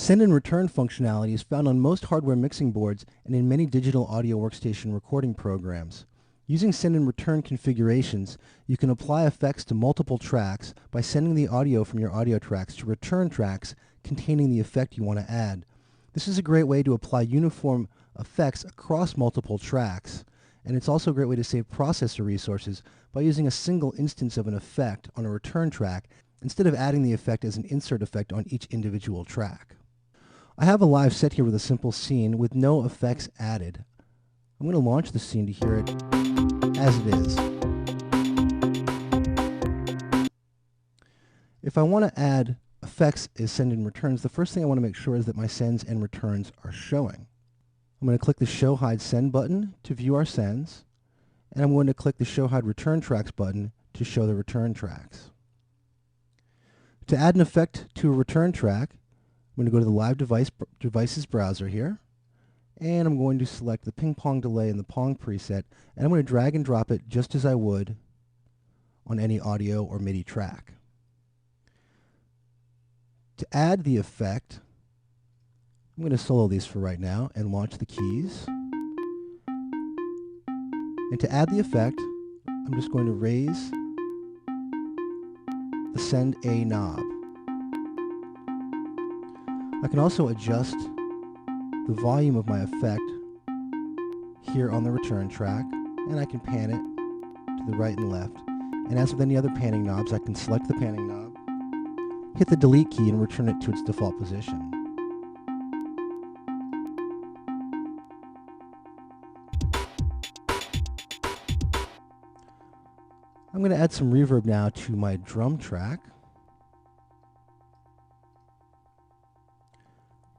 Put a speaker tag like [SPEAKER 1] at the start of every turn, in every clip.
[SPEAKER 1] Send and return functionality is found on most hardware mixing boards and in many digital audio workstation recording programs. Using send and return configurations, you can apply effects to multiple tracks by sending the audio from your audio tracks to return tracks containing the effect you want to add. This is a great way to apply uniform effects across multiple tracks, and it's also a great way to save processor resources by using a single instance of an effect on a return track instead of adding the effect as an insert effect on each individual track. I have a live set here with a simple scene with no effects added. I'm going to launch the scene to hear it as it is. If I want to add effects as send and returns, the first thing I want to make sure is that my sends and returns are showing. I'm going to click the Show Hide Send button to view our sends, and I'm going to click the Show Hide Return Tracks button to show the return tracks. To add an effect to a return track, I'm going to go to the Live Devices browser here, and I'm going to select the ping pong delay in the Pong preset, and I'm going to drag and drop it just as I would on any audio or MIDI track. To add the effect, I'm going to solo these for right now and launch the keys. And to add the effect, I'm just going to raise the Send A knob. I can also adjust the volume of my effect here on the return track, and I can pan it to the right and left. And as with any other panning knobs, I can select the panning knob, hit the delete key, and return it to its default position. I'm going to add some reverb now to my drum track.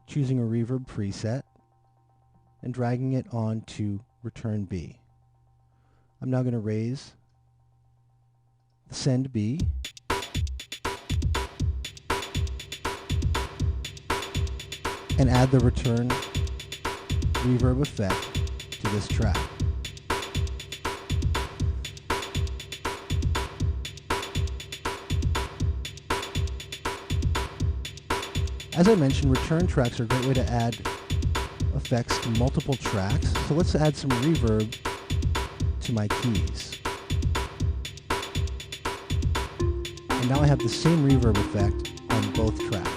[SPEAKER 1] Choosing a reverb preset and dragging it on to return B. I'm now going to raise the send B and add the return reverb effect to this track. As I mentioned, return tracks are a great way to add effects to multiple tracks. So let's add some reverb to my keys. And now I have the same reverb effect on both tracks.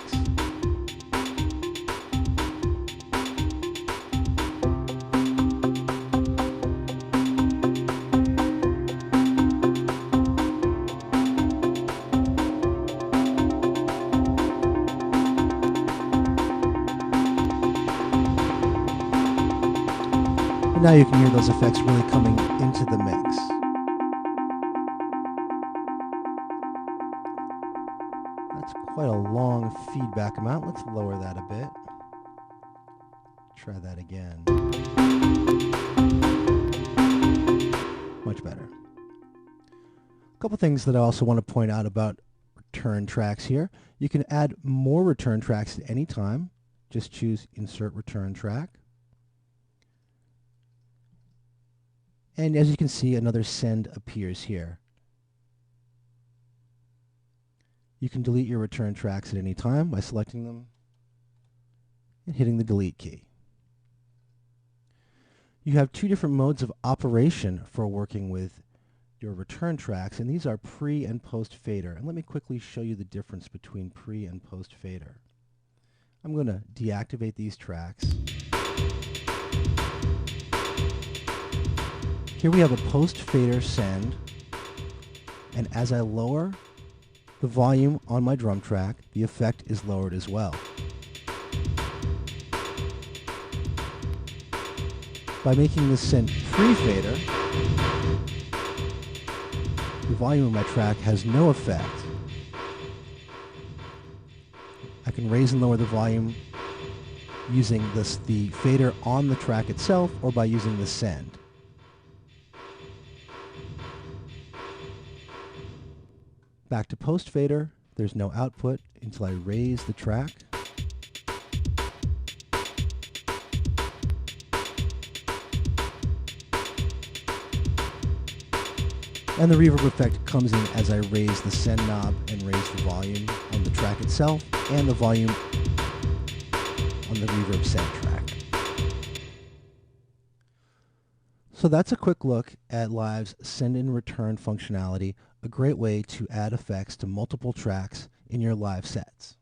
[SPEAKER 1] Now you can hear those effects really coming into the mix. That's quite a long feedback amount. Let's lower that a bit. Try that again. Much better. A couple things that I also want to point out about return tracks here. You can add more return tracks at any time. Just choose Insert Return Track. And as you can see, another send appears here. You can delete your return tracks at any time by selecting them and hitting the delete key. You have two different modes of operation for working with your return tracks, and these are pre and post fader. And let me quickly show you the difference between pre and post fader. I'm going to deactivate these tracks. Here we have a post fader send, and as I lower the volume on my drum track, the effect is lowered as well. By making this send pre-fader, the volume of my track has no effect. I can raise and lower the volume using the fader on the track itself or by using the send. Back to post fader, there's no output until I raise the track. And the reverb effect comes in as I raise the send knob and raise the volume on the track itself and the volume the reverb soundtrack. So that's a quick look at Live's send and return functionality, a great way to add effects to multiple tracks in your live sets.